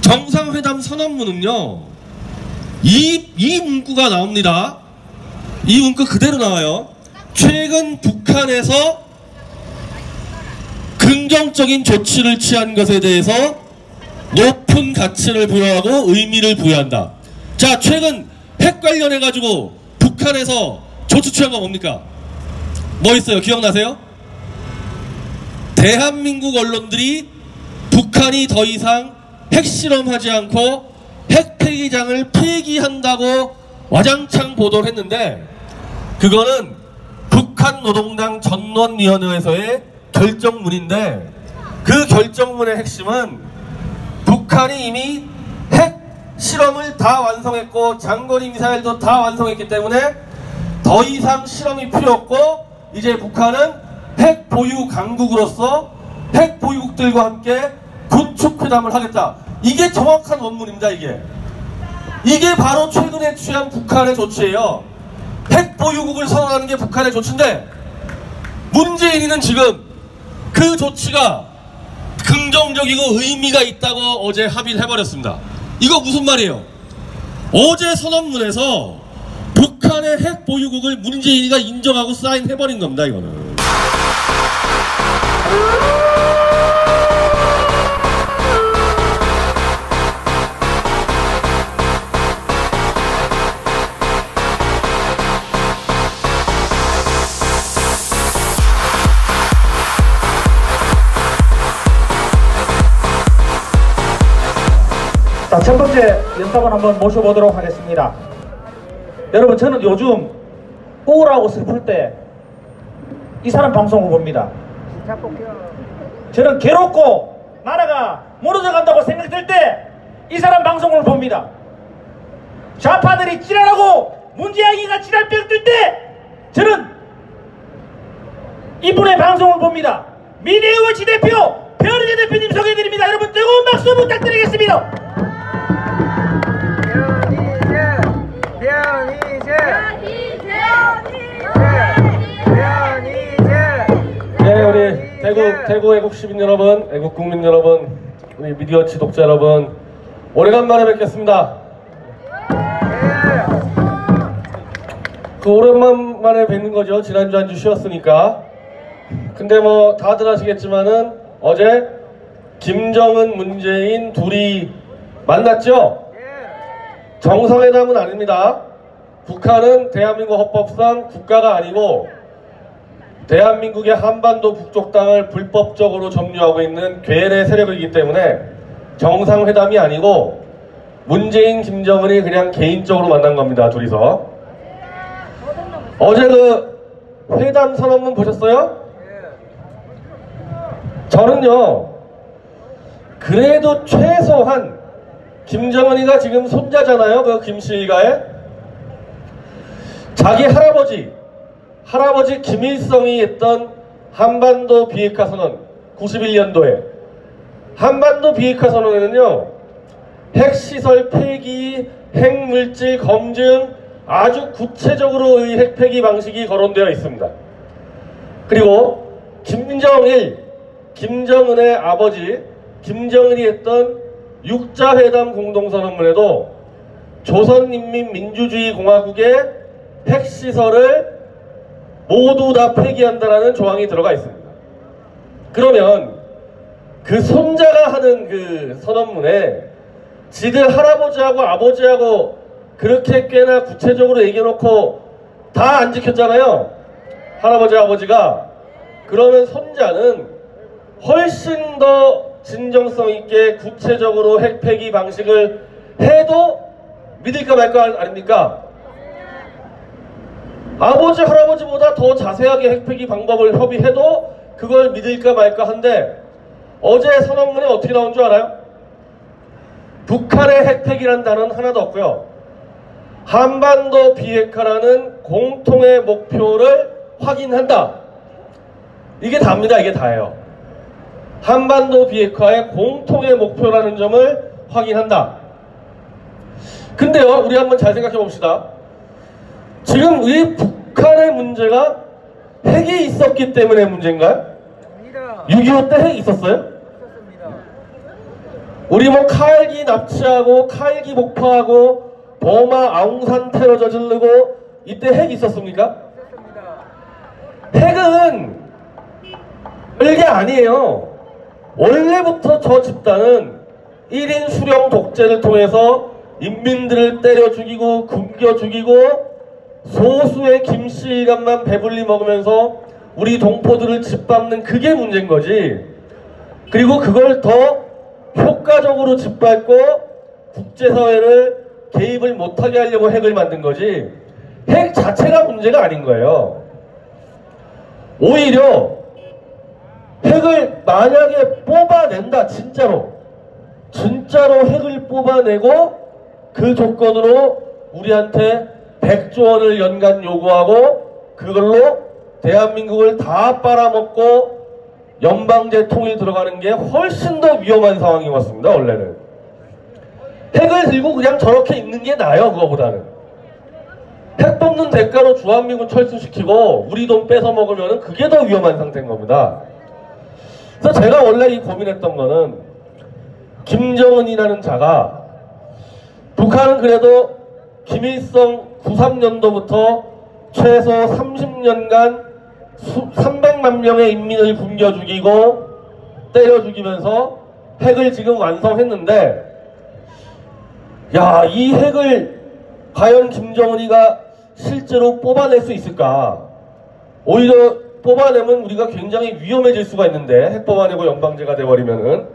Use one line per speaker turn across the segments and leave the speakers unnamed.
정상회담 선언문은요, 이 문구가 나옵니다. 이 문구 그대로 나와요. 최근 북한에서 긍정적인 조치를 취한 것에 대해서 높은 가치를 부여하고 의미를 부여한다. 자, 최근 핵 관련해가지고 북한에서 조치 취한 거 뭡니까? 뭐 있어요? 기억나세요? 대한민국 언론들이 북한이 더 이상 핵실험하지 않고 핵폐기장을 폐기한다고 와장창 보도를 했는데, 그거는 북한 노동당 전원위원회에서의 결정문인데, 그 결정문의 핵심은 북한이 이미 핵실험을 다 완성했고 장거리 미사일도 다 완성했기 때문에 더 이상 실험이 필요 없고, 이제 북한은 핵 보유 강국으로서 핵 보유국들과 함께 구축회담을 하겠다. 이게 정확한 원문입니다. 이게 바로 최근에 취한 북한의 조치예요. 핵 보유국을 선언하는 게 북한의 조치인데, 문재인이는 지금 그 조치가 긍정적이고 의미가 있다고 어제 합의를 해버렸습니다. 이거 무슨 말이에요? 어제 선언문에서 북한의 핵 보유국을 문재인이가 인정하고 사인해버린 겁니다. 이거는.
자, 첫 번째 연사분 한번 모셔보도록 하겠습니다. 여러분, 저는 요즘 우울하고 슬플 때 이 사람 방송을 봅니다. 저는 괴롭고 나라가 무너져 간다고 생각될 때 이 사람 방송을 봅니다. 좌파들이 지랄하고 문재인이가 지랄병 뜰 때 저는 이분의 방송을 봅니다. 미래의 지대표 변희재 대표님 소개해드립니다. 여러분 뜨거운 박수 부탁드리겠습니다.
네, 우리 대구 애국 시민 여러분, 애국 국민 여러분, 우리 미디어 지독자 여러분, 오래간만에 뵙겠습니다. 그 오랜만에 뵙는 거죠. 지난주 한 주 쉬었으니까. 근데 뭐 다들 아시겠지만은 어제 김정은, 문재인 둘이 만났죠? 정상회담은 아닙니다. 북한은 대한민국 헌법상 국가가 아니고 대한민국의 한반도 북쪽 땅을 불법적으로 점유하고 있는 괴뢰 세력이기 때문에 정상회담이 아니고 문재인, 김정은이 그냥 개인적으로 만난 겁니다. 둘이서. 어제 그 회담 선언문 보셨어요? 저는요, 그래도 최소한 김정은이가 지금 손자잖아요. 그 김씨가의 자기 할아버지 김일성이 했던 한반도 비핵화 선언, 91년도에 한반도 비핵화 선언에는요, 핵시설 폐기, 핵물질 검증, 아주 구체적으로의 핵폐기 방식이 거론되어 있습니다. 그리고 김정은의 아버지 김정일이 했던 육자회담 공동선언문에도 조선인민민주주의공화국의 핵시설을 모두 다 폐기한다라는 조항이 들어가 있습니다. 그러면 그 손자가 하는 그 선언문에 지들 할아버지하고 아버지하고 그렇게 꽤나 구체적으로 얘기해놓고 다 안 지켰잖아요. 할아버지 아버지가. 그러면 손자는 훨씬 더 진정성 있게 구체적으로 핵폐기 방식을 해도 믿을까 말까 아닙니까? 아버지 할아버지보다 더 자세하게 핵폐기 방법을 협의해도 그걸 믿을까 말까 한데, 어제 선언문에 어떻게 나온 줄 알아요? 북한의 핵폐기라는 단어는 하나도 없고요, 한반도 비핵화라는 공통의 목표를 확인한다. 이게 다입니다. 이게 다예요. 한반도 비핵화의 공통의 목표라는 점을 확인한다. 근데요, 우리 한번 잘 생각해 봅시다. 지금 이 북한의 문제가 핵이 있었기 때문에 문제인가요? 6.25 때 핵이 있었어요? 우리 뭐 카일기 납치하고 카일기 폭파하고 버마 아웅산 테러 저지르고 이때 핵 있었습니까? 핵은 별게 아니에요. 원래부터 저 집단은 1인 수령 독재를 통해서 인민들을 때려 죽이고 굶겨 죽이고 소수의 김씨 일감만 배불리 먹으면서 우리 동포들을 짓밟는 그게 문제인 거지. 그리고 그걸 더 효과적으로 짓밟고 국제사회를 개입을 못하게 하려고 핵을 만든 거지, 핵 자체가 문제가 아닌 거예요. 오히려 핵을 만약에 뽑아낸다, 진짜로 핵을 뽑아내고 그 조건으로 우리한테 100조 원을 연간 요구하고 그걸로 대한민국을 다 빨아먹고 연방제 통일 들어가는 게 훨씬 더 위험한 상황이 왔습니다. 원래는 핵을 들고 그냥 저렇게 있는 게 나아요. 그거보다는 핵 뽑는 대가로 주한미군 철수시키고 우리 돈 뺏어 먹으면 그게 더 위험한 상태인 겁니다. 그래서 제가 원래 이 고민했던 거는, 김정은이라는 자가, 북한은 그래도 김일성 93년도부터 최소 30년간 300만 명의 인민을 굶겨 죽이고 때려 죽이면서 핵을 지금 완성했는데, 야, 이 핵을 과연 김정은이가 실제로 뽑아낼 수 있을까? 오히려 뽑아내면 우리가 굉장히 위험해질 수가 있는데, 핵 뽑아내고 연방제가 돼버리면은.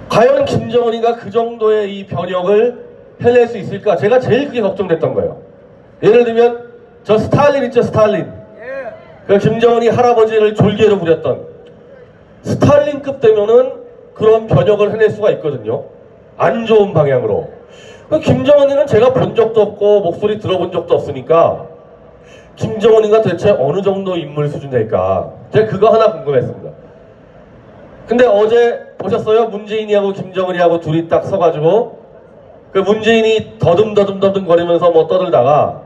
과연 김정은이가 그 정도의 이 변혁을 해낼 수 있을까? 제가 제일 크게 걱정됐던 거예요. 예를 들면 저 스탈린 있죠, 스탈린. 그 김정은이 할아버지를 졸개로 부렸던 스탈린급 되면은 그런 변혁을 해낼 수가 있거든요. 안 좋은 방향으로. 김정은이는 제가 본 적도 없고 목소리 들어본 적도 없으니까 김정은이가 대체 어느 정도 인물 수준 될까? 제가 그거 하나 궁금했습니다. 근데 어제 보셨어요? 문재인이하고 김정은이하고 둘이 딱 서가지고 그 문재인이 더듬 거리면서 뭐 떠들다가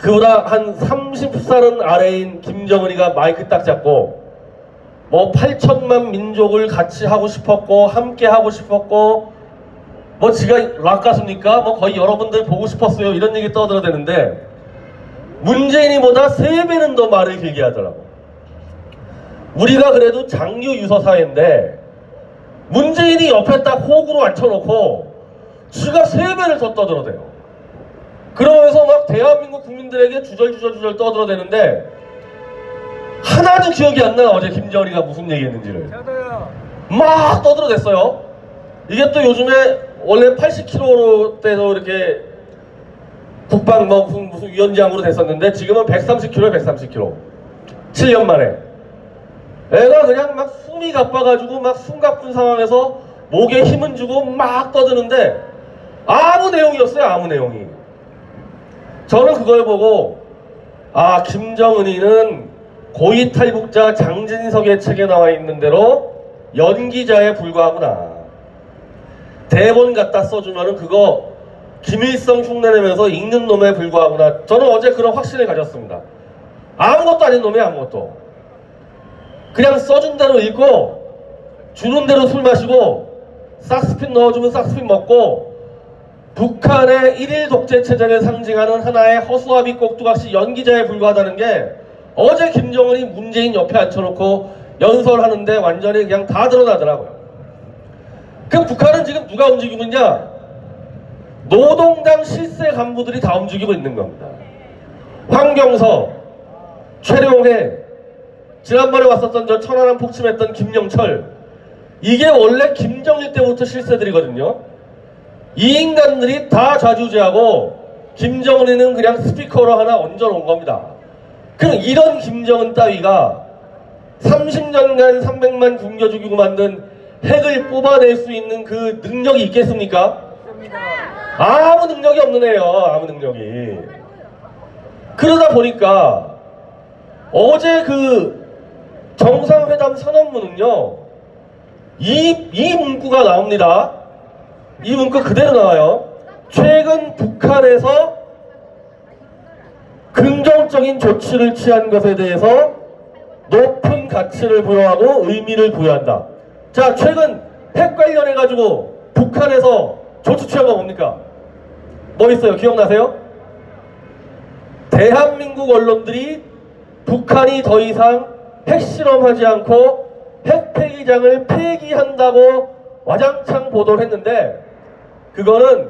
그보다 한 30살은 아래인 김정은이가 마이크 딱 잡고 뭐 8천만 민족을 같이 하고 싶었고 함께 하고 싶었고 뭐 지가 락 가수니까 뭐 거의 여러분들 보고 싶었어요 이런 얘기 떠들어대는데, 문재인이보다 3배는 더 말을 길게 하더라고. 우리가 그래도 장류 유서 사회인데 문재인이 옆에 딱 호구로 앉혀놓고 지가 3배를 더 떠들어대요. 그러면서 막 대한민국 국민들에게 주절주절 떠들어대는데 하나도 기억이 안 나. 어제 김정은이가 무슨 얘기했는지를 막 떠들어댔어요. 이게 또 요즘에 원래 80kg로 돼서 이렇게 국방 뭐 무슨 위원장으로 됐었는데 지금은 130kg에 130kg. 7년 만에. 애가 그냥 막 숨이 가빠가지고 막 숨가쁜 상황에서 목에 힘은 주고 막 떠드는데 아무 내용이었어요. 아무 내용이. 저는 그걸 보고, 아, 김정은이는 고위탈북자 장진석의 책에 나와 있는 대로 연기자에 불과하구나. 대본 갖다 써주면은 그거 김일성 흉내내면서 읽는 놈에 불과하구나. 저는 어제 그런 확신을 가졌습니다. 아무것도 아닌 놈이 아무것도. 그냥 써준 대로 읽고 주는 대로 술 마시고 싹스핀 넣어주면 싹스핀 먹고 북한의 일일 독재 체제를 상징하는 하나의 허수아비 꼭두각시 연기자에 불과하다는 게 어제 김정은이 문재인 옆에 앉혀놓고 연설하는데 완전히 그냥 다 드러나더라고요. 그럼 북한은 지금 누가 움직이고 있냐? 노동당 실세 간부들이 다 움직이고 있는 겁니다. 황경서, 최룡해, 지난번에 왔었던 저 천안함 폭침했던 김영철, 이게 원래 김정일 때부터 실세들이거든요. 이 인간들이 다 좌지우지하고 김정은이는 그냥 스피커로 하나 얹어놓은 겁니다. 그럼 이런 김정은 따위가 30년간 300만 굶겨 죽이고 만든 핵을 뽑아낼 수 있는 그 능력이 있겠습니까? 아무 능력이 없는 애예요. 아무 능력이. 그러다 보니까 어제 그 정상회담 선언문은요, 이 문구가 나옵니다. 이 문구 그대로 나와요. 최근 북한에서 긍정적인 조치를 취한 것에 대해서 높은 가치를 부여하고 의미를 부여한다. 자, 최근 핵 관련해가지고 북한에서 조치 취한 거 뭡니까? 뭐 있어요? 기억나세요? 대한민국 언론들이 북한이 더 이상 핵실험하지 않고 핵폐기장을 폐기한다고 와장창 보도를 했는데, 그거는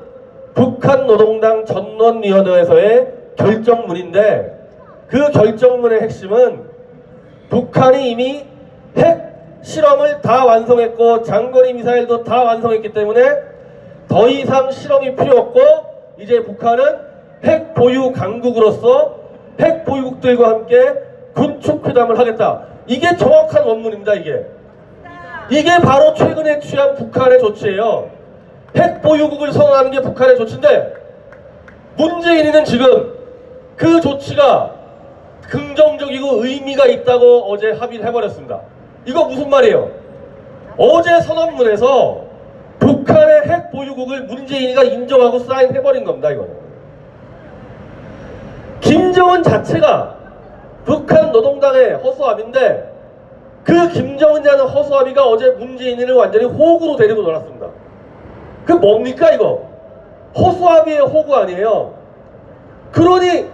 북한 노동당 전원위원회에서의 결정문인데, 그 결정문의 핵심은 북한이 이미 핵실험을 다 완성했고 장거리 미사일도 다 완성했기 때문에 더 이상 실험이 필요 없고, 이제 북한은 핵 보유 강국으로서 핵 보유국들과 함께 군축회담을 하겠다. 이게 정확한 원문입니다. 이게 바로 최근에 취한 북한의 조치예요. 핵 보유국을 선언하는 게 북한의 조치인데, 문재인이는 지금 그 조치가 긍정적이고 의미가 있다고 어제 합의를 해버렸습니다. 이거 무슨 말이에요? 어제 선언문에서 북한의 핵 보유국을 문재인이가 인정하고 사인해버린 겁니다. 이거는 김정은 자체가 북한 노동당의 허수아비인데, 그 김정은이라는 허수아비가 어제 문재인을 완전히 호구로 데리고 놀았습니다. 그 뭡니까 이거? 허수아비의 호구 아니에요? 그러니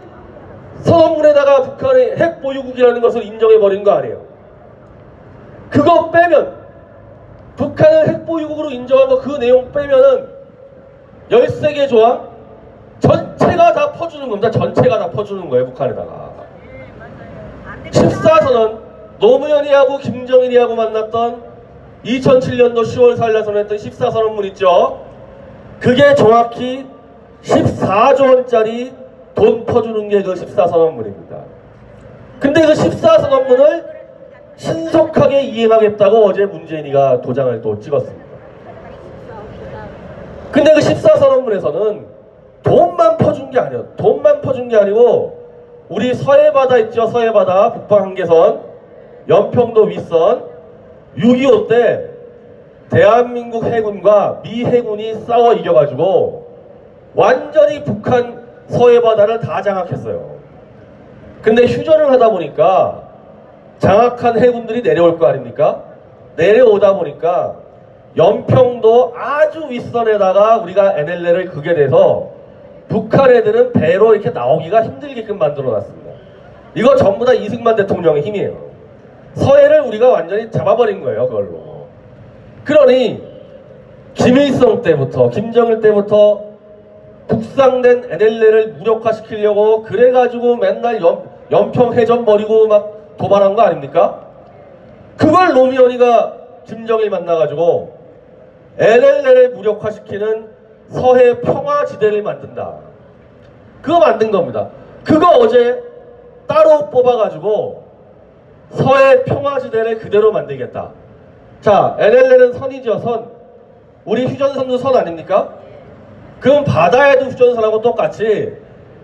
선언문에다가 북한의 핵 보유국이라는 것을 인정해버린 거 아니에요? 그거 빼면, 북한을 핵 보유국으로 인정한 거 그 내용 빼면은 13개 조항 전체가 다 퍼주는 겁니다. 전체가 다 퍼주는 거예요, 북한에다가. 14선언, 노무현이하고 김정일이하고 만났던 2007년도 10월 4일날 선언했던 14선언문 있죠? 그게 정확히 14조 원짜리 돈 퍼주는 게 그 14선언문입니다. 근데 그 14선언문을 신속하게 이행하겠다고 어제 문재인이가 도장을 또 찍었습니다. 근데 그 14선언문에서는 돈만 퍼준 게 아니에요. 돈만 퍼준 게 아니고, 우리 서해바다 있죠? 서해바다, 북방 한계선, 연평도 윗선, 6.25 때 대한민국 해군과 미 해군이 싸워 이겨가지고 완전히 북한 서해바다를 다 장악했어요. 근데 휴전을 하다 보니까 장악한 해군들이 내려올 거 아닙니까? 내려오다 보니까 연평도 아주 윗선에다가 우리가 NLL을 그게 돼서 북한 애들은 배로 이렇게 나오기가 힘들게끔 만들어 놨습니다. 이거 전부 다 이승만 대통령의 힘이에요. 서해를 우리가 완전히 잡아버린 거예요, 그걸로. 그러니 김일성 때부터, 김정일 때부터 북상된 NLL을 무력화시키려고 그래가지고 맨날 연평해전 버리고 막 도발한 거 아닙니까? 그걸 노무현이가 김정일 만나가지고 NLL을 무력화시키는 서해 평화지대를 만든다. 그거 만든 겁니다. 그거 어제 따로 뽑아가지고 서해 평화지대를 그대로 만들겠다. 자, NLL은 선이죠, 선. 우리 휴전선도 선 아닙니까? 그럼 바다에도 휴전선하고 똑같이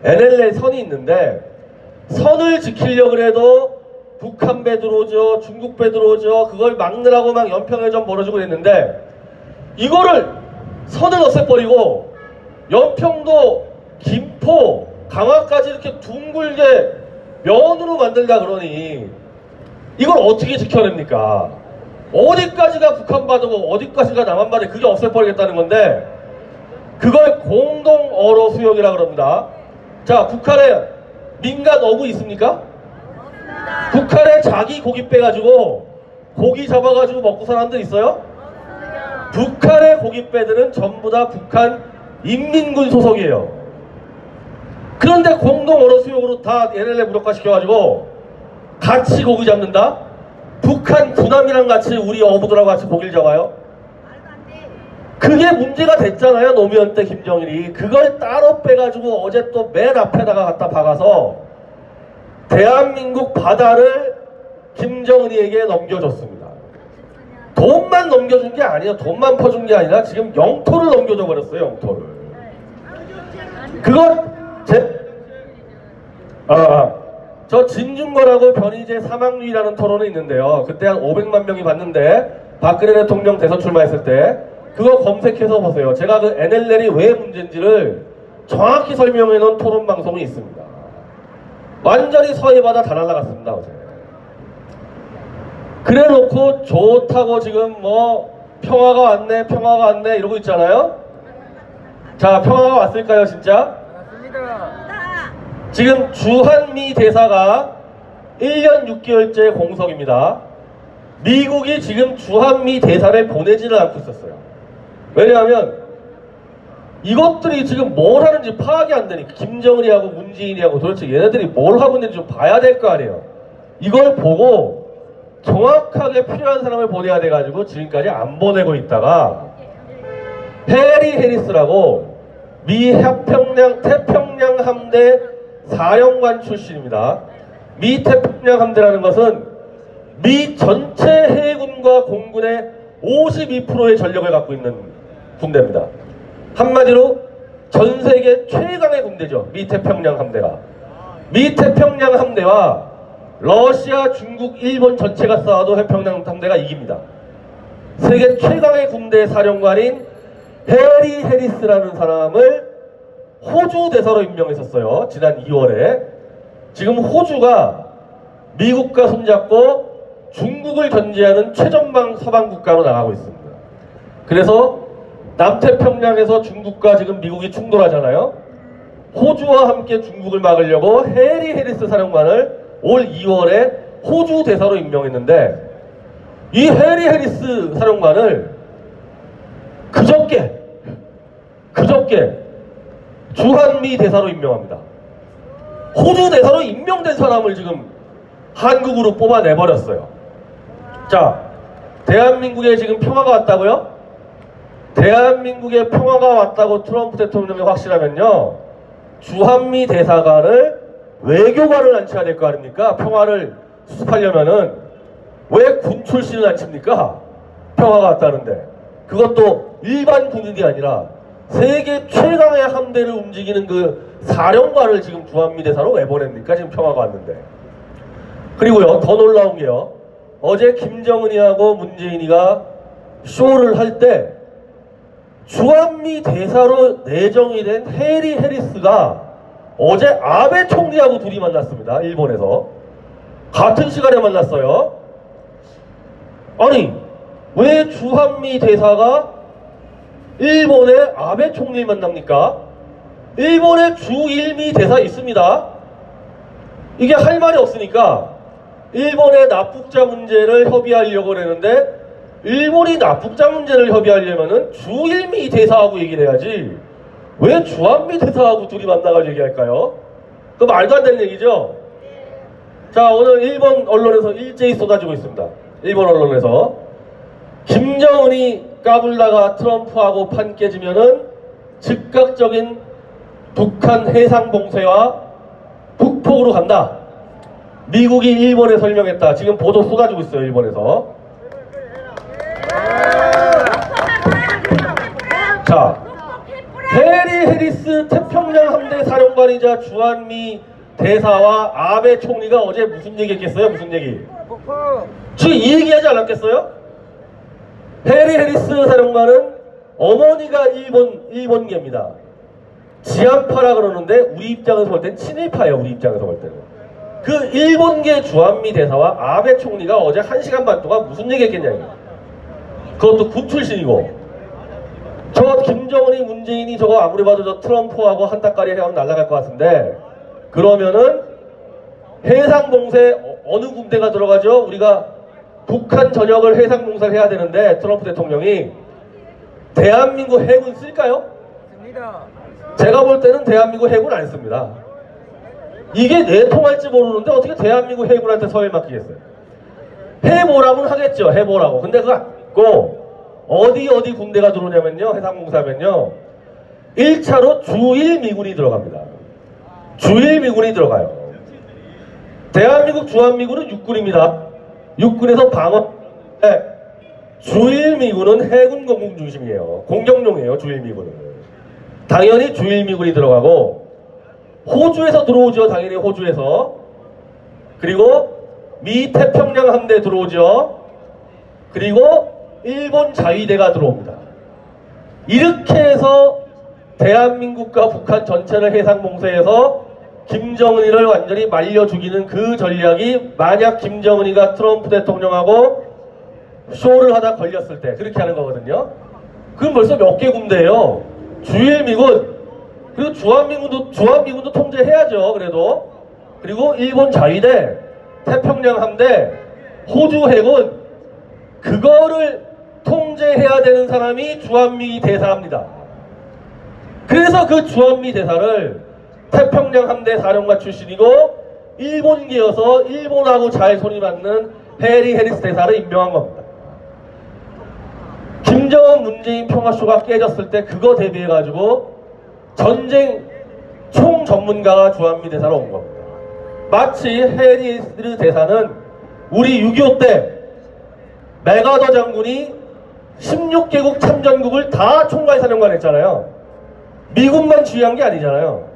NLL 선이 있는데, 선을 지키려고 해도 북한 배 들어오죠, 중국 배 들어오죠. 그걸 막느라고 막 연평해전 벌어지고 있는데, 이거를 선을 없애버리고 연평도, 김포, 강화까지 이렇게 둥글게 면으로 만들다 그러니 이걸 어떻게 지켜냅니까? 어디까지가 북한 바다고 어디까지가 남한 바다, 그게 없애버리겠다는 건데, 그걸 공동 어로 수역이라 그럽니다. 자, 북한에 민간 어부 있습니까? 북한에 자기 고기 빼가지고 고기 잡아가지고 먹고 사는 사람들 있어요? 북한의 고깃배들은 전부 다 북한 인민군 소속이에요. 그런데 공동 어로 수역으로 다 NLL 무력화시켜가지고 같이 고기 잡는다? 북한 군함이랑 같이 우리 어부들하고 같이 고기를 잡아요? 그게 문제가 됐잖아요, 노무현 때 김정일이. 그걸 따로 빼가지고 어제 또 맨 앞에다가 갖다 박아서 대한민국 바다를 김정은이에게 넘겨줬습니다. 돈만 넘겨준 게 아니에요. 돈만 퍼준 게 아니라 지금 영토를 넘겨줘 버렸어요. 영토를. 그거 저 진중권하고 변희재 사망률이라는 토론이 있는데요. 그때 한 500만 명이 봤는데, 박근혜 대통령 대선 출마했을 때 그거 검색해서 보세요. 제가 그 NLL이 왜 문제인지를 정확히 설명해 놓은 토론 방송이 있습니다. 완전히 서해바다 다 날라갔습니다, 어제. 그래 놓고 좋다고 지금 뭐 평화가 왔네 평화가 왔네 이러고 있잖아요. 자, 평화가 왔을까요 진짜? 지금 주한미 대사가 1년 6개월째 공석입니다. 미국이 지금 주한미 대사를 보내지를 않고 있었어요. 왜냐하면 이것들이 지금 뭘 하는지 파악이 안 되니까. 김정은이 하고 문재인이 하고 도대체 얘네들이 뭘 하고 있는지 좀 봐야 될 거 아니에요. 이걸 보고 정확하게 필요한 사람을 보내야 돼가지고 지금까지 안 보내고 있다가 해리 해리스라고 미 태평양 함대 사령관 출신입니다. 미 태평양 함대라는 것은 미 전체 해군과 공군의 52%의 전력을 갖고 있는 군대입니다. 한마디로 전 세계 최강의 군대죠. 미 태평양 함대가. 미 태평양 함대와 러시아, 중국, 일본 전체가 싸워도 태평양 함대가 이깁니다. 세계 최강의 군대 사령관인 해리 해리스라는 사람을 호주 대사로 임명했었어요. 지난 2월에. 지금 호주가 미국과 손잡고 중국을 견제하는 최전방 서방 국가로 나가고 있습니다. 그래서 남태평양에서 중국과 지금 미국이 충돌하잖아요. 호주와 함께 중국을 막으려고 해리 해리스 사령관을 올 2월에 호주 대사로 임명했는데, 이 해리 해리스 사령관을 그저께 주한미 대사로 임명합니다. 호주 대사로 임명된 사람을 지금 한국으로 뽑아내버렸어요. 자, 대한민국에 지금 평화가 왔다고요? 대한민국에 평화가 왔다고 트럼프 대통령이 확실하면요, 주한미 대사관을 외교관을 앉혀야 될 거 아닙니까? 평화를 수습하려면은. 왜 군 출신을 앉힙니까? 평화가 왔다는데. 그것도 일반 군인이 아니라 세계 최강의 함대를 움직이는 그 사령관을 지금 주한미 대사로 왜 보냅니까? 지금 평화가 왔는데. 그리고요, 더 놀라운 게요, 어제 김정은이하고 문재인이가 쇼를 할 때 주한미 대사로 내정이 된 해리 해리스가 어제 아베 총리하고 둘이 만났습니다. 일본에서. 같은 시간에 만났어요. 아니, 왜 주한미 대사가 일본의 아베 총리를 만납니까? 일본에 주일미 대사 있습니다. 이게 할 말이 없으니까 일본의 납북자 문제를 협의하려고 그러는데, 일본이 납북자 문제를 협의하려면은 주일미 대사하고 얘기를 해야지 왜 주한미 대사하고 둘이 만나가지고 얘기할까요? 그 말도 안 되는 얘기죠? 자, 오늘 일본 언론에서 일제히 쏟아지고 있습니다. 일본 언론에서 김정은이 까불다가 트럼프하고 판 깨지면은 즉각적인 북한 해상 봉쇄와 북폭으로 간다. 미국이 일본에 설명했다. 지금 보도 쏟아지고 있어요, 일본에서. 자, 해리 해리스 태평양 함대 사령관이자 주한미 대사와 아베 총리가 어제 무슨 얘기했겠어요? 무슨 얘기? 지금 이 얘기하지 않았겠어요? 해리 해리스 사령관은 어머니가 일본계입니다. 지한파라 그러는데 우리 입장에서 볼 땐 친일파예요. 우리 입장에서 볼 때는. 그 일본계 주한미 대사와 아베 총리가 어제 1시간 반 동안 무슨 얘기했겠냐고요. 그것도 군 출신이고. 저 김정은이 문재인이 저거 아무리 봐도 저 트럼프하고 한따까리 해하면 날아갈 것 같은데, 그러면은 해상봉쇄 어느 군대가 들어가죠? 우리가 북한 전역을 해상봉쇄를 해야 되는데 트럼프 대통령이 대한민국 해군 쓸까요? 제가 볼 때는 대한민국 해군 안 씁니다. 이게 내통할지 모르는데 어떻게 대한민국 해군한테 서해 맡기겠어요? 해보라고는 하겠죠. 해보라고. 근데 그거 안 있고, 어디 군대가 들어오냐면요, 해상봉사하면요, 1차로 주일미군이 들어갑니다. 주일미군이 들어가요. 대한민국 주한미군은 육군입니다. 육군에서 방어. 네. 주일미군은 해군 공군 중심이에요. 공격용이에요, 주일미군은. 당연히 주일미군이 들어가고, 호주에서 들어오죠. 당연히 호주에서. 그리고 미 태평양 함대 들어오죠. 그리고 일본 자위대가 들어옵니다. 이렇게 해서 대한민국과 북한 전체를 해상봉쇄해서 김정은이를 완전히 말려 죽이는 그 전략이 만약 김정은이가 트럼프 대통령하고 쇼를 하다 걸렸을 때 그렇게 하는 거거든요. 그럼 벌써 몇 개 군대예요. 주일미군, 그리고 주한미군도 통제해야죠. 그래도. 그리고 일본 자위대, 태평양 함대, 호주 해군, 그거를 통제해야 되는 사람이 주한미 대사입니다. 그래서 그 주한미 대사를 태평양 함대 사령관 출신이고 일본계여서 일본하고 잘 손이 맞는 해리 해리스 대사를 임명한 겁니다. 김정은 문재인 평화쇼가 깨졌을 때 그거 대비해가지고 전쟁 총 전문가가 주한미 대사로 온 겁니다. 마치 해리스 대사는 우리 6.25 때 메가더 장군이 16개국 참전국을 다 총괄사령관 했잖아요. 미국만 지휘한 게 아니잖아요.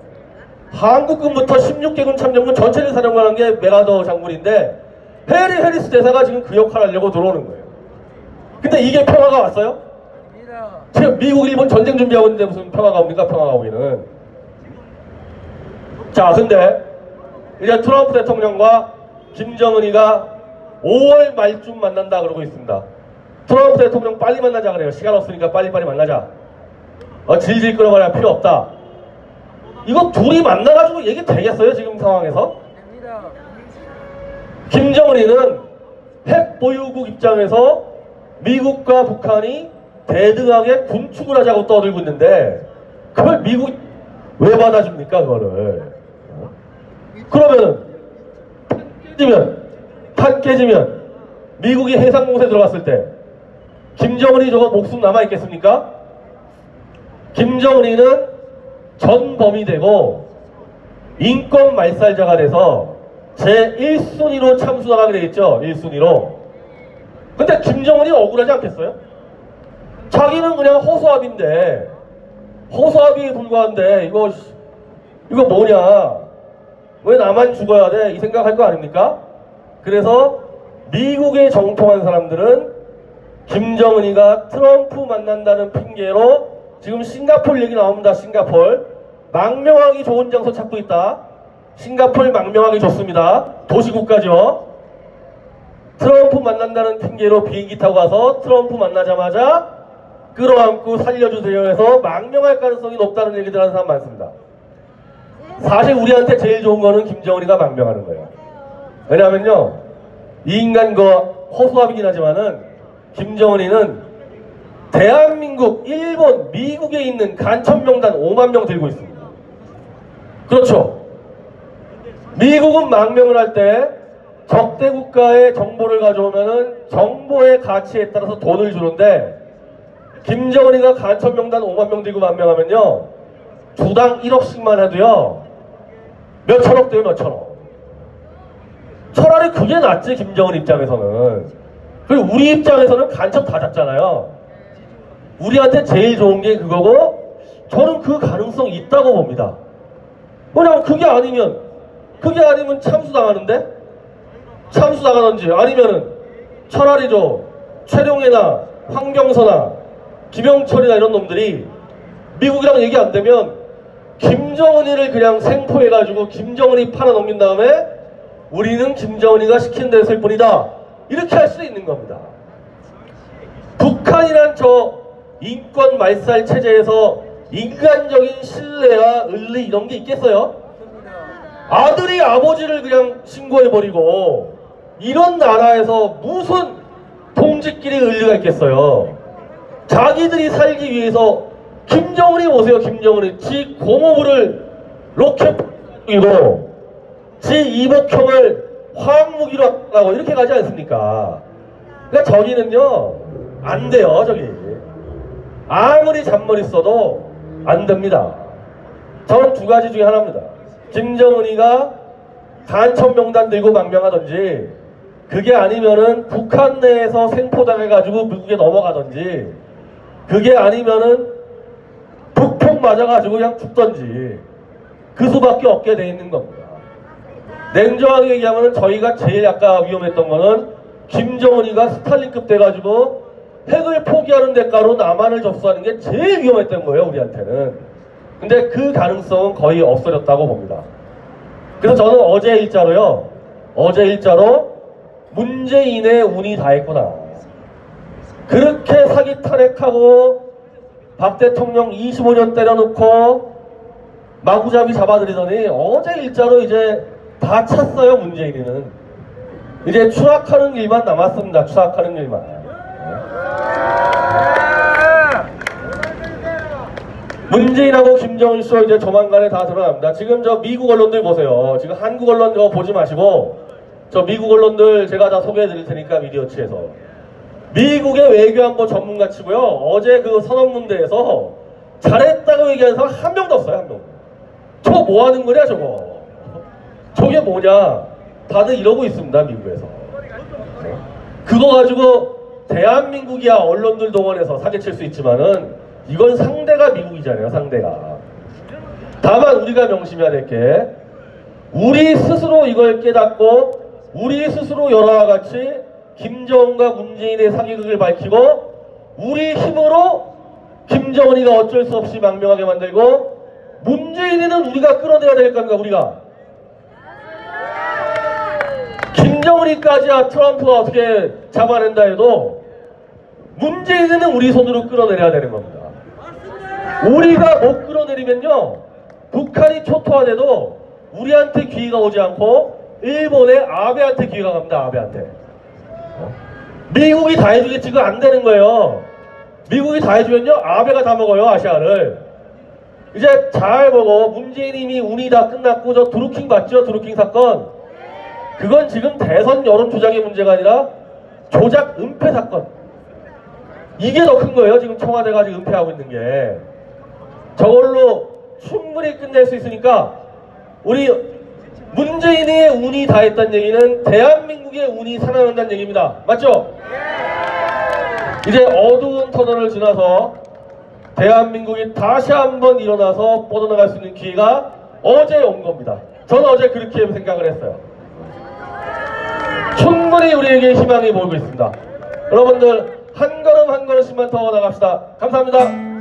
한국군부터 16개국 참전국 전체를 사령관한 게 메가더 장군인데 해리 해리스 대사가 지금 그 역할을 하려고 들어오는 거예요. 근데 이게 평화가 왔어요? 지금 미국, 일본 전쟁 준비하고 있는데 무슨 평화가 옵니까? 평화가 오기는. 자, 근데 이제 트럼프 대통령과 김정은이가 5월 말쯤 만난다 그러고 있습니다. 트럼프 대통령 빨리 만나자 그래요. 시간 없으니까 빨리빨리 만나자. 질질 끌어가야 필요 없다. 이거 둘이 만나가지고 얘기 되겠어요? 지금 상황에서? 김정은이는 핵 보유국 입장에서 미국과 북한이 대등하게 군축을 하자고 떠들고 있는데 그걸 미국 왜 받아줍니까? 그거를. 그러면은 판 깨지면 미국이 해상공세 들어갔을 때 김정은이 저거 목숨 남아있겠습니까? 김정은이는 전범이 되고 인권 말살자가 돼서 제1순위로 참수당하게 되겠죠. 1순위로. 근데 김정은이 억울하지 않겠어요? 자기는 그냥 허수아비인데 허수아비에 불과한데 이거 뭐냐, 왜 나만 죽어야 돼, 이 생각할 거 아닙니까? 그래서 미국에 정통한 사람들은 김정은이가 트럼프 만난다는 핑계로 지금 싱가포르 얘기 나옵니다. 싱가포르 망명하기 좋은 장소 찾고 있다. 싱가포르 망명하기 좋습니다. 도시국가죠. 트럼프 만난다는 핑계로 비행기 타고 가서 트럼프 만나자마자 끌어안고 살려주세요 해서 망명할 가능성이 높다는 얘기들 하는 사람 많습니다. 사실 우리한테 제일 좋은 거는 김정은이가 망명하는 거예요. 왜냐하면요, 이 인간 허수아비긴 하지만은 김정은이는 대한민국, 일본, 미국에 있는 간첩명단 5만 명 들고 있습니다. 그렇죠. 미국은 망명을 할 때 적대 국가의 정보를 가져오면은 정보의 가치에 따라서 돈을 주는데 김정은이가 간첩명단 5만 명 들고 망명하면요, 주당 1억씩만 해도요 몇 천억 돼요. 몇 천억. 차라리 그게 낫지. 김정은 입장에서는. 그리고 우리 입장에서는 간첩 다 잡잖아요. 우리한테 제일 좋은 게 그거고 저는 그 가능성이 있다고 봅니다. 왜냐면 그게 아니면 참수당하는데? 참수당하든지 아니면은 차라리 최룡해나 황경서나 김영철이나 이런 놈들이 미국이랑 얘기 안 되면 김정은이를 그냥 생포해가지고 김정은이 팔아넘긴 다음에 우리는 김정은이가 시킨 대로 쓸 뿐이다. 이렇게 할 수도 있는 겁니다. 북한이란 인권 말살 체제에서 인간적인 신뢰와 의리 이런 게 있겠어요? 아들이 아버지를 그냥 신고해버리고 이런 나라에서 무슨 통직끼리 의리가 있겠어요? 자기들이 살기 위해서 김정은이 보세요. 김정은이 지 공업을 로켓으로 지 이복형을 화학무기로 하고 이렇게 가지 않습니까? 그러니까 저기는요 안 돼요. 저기 아무리 잔머리 써도 안 됩니다. 저는 두 가지 중에 하나입니다. 김정은이가 간첩명단 들고 망명하든지, 그게 아니면은 북한 내에서 생포당해가지고 미국에 넘어가든지, 그게 아니면은 북폭 맞아가지고 그냥 죽던지, 그 수밖에 없게 돼 있는 겁니다. 냉정하게 얘기하면 저희가 제일 아까 위험했던 거는 김정은이가 스탈린급 돼가지고 핵을 포기하는 대가로 남한을 접수하는 게 제일 위험했던 거예요. 우리한테는. 근데 그 가능성은 거의 없어졌다고 봅니다.
그래서 저는 어제 일자로 문재인의 운이 다했구나. 그렇게 사기 탄핵하고 박 대통령 25년 때려놓고 마구잡이 잡아들이더니 어제 일자로 이제 다 찼어요. 문재인이는 이제 추락하는 일만 남았습니다. 추락하는 일만. 문재인하고 김정은 쇼 이제 조만간에 다 드러납니다. 지금 저 미국 언론들 보세요. 지금 한국 언론 보지 마시고 저 미국 언론들 제가 다 소개해 드릴 테니까 미디어치에서. 미국의 외교안보 전문가치고요. 어제 그 선언문대에서 잘했다고 얘기하는 사람 한 명도 없어요. 한 명. 저거 뭐 하는 거냐 저거. 저게 뭐냐. 다들 이러고 있습니다. 미국에서. 그거 가지고 대한민국이야 언론들 동원해서 사기칠 수 있지만은 이건 상대가 미국이잖아요. 상대가. 다만 우리가 명심해야 될 게 우리 스스로 이걸 깨닫고 우리 스스로 여러와 같이 김정은과 문재인의 사기극을 밝히고 우리 힘으로 김정은이가 어쩔 수 없이 망명하게 만들고 문재인이는 우리가 끌어내야 될 겁니다. 우리가. 김정은이까지야 트럼프가 어떻게 잡아낸다 해도 문재인은 우리 손으로 끌어내려야 되는 겁니다. 우리가 못 끌어내리면요 북한이 초토화돼도 우리한테 기회가 오지 않고 일본의 아베한테 기회가 갑니다. 아베한테. 미국이 다 해주겠지. 그거 안 되는 거예요. 미국이 다 해주면요 아베가 다 먹어요. 아시아를. 이제 잘 보고 문재인이 이미 운이 다 끝났고 저 드루킹 봤죠? 드루킹 사건. 그건 지금 대선 여론 조작의 문제가 아니라 조작 은폐 사건. 이게 더 큰 거예요. 지금 청와대가 지금 은폐하고 있는 게. 저걸로 충분히 끝낼 수 있으니까 우리 문재인의 운이 다했다는 얘기는 대한민국의 운이 살아난다는 얘기입니다. 맞죠? 이제 어두운 터널을 지나서 대한민국이 다시 한번 일어나서 뻗어나갈 수 있는 기회가 어제 온 겁니다. 저는 어제 그렇게 생각을 했어요. 충분히 우리에게 희망이 보이고 있습니다. 여러분들 한 걸음 한 걸음씩만 더 나갑시다. 감사합니다.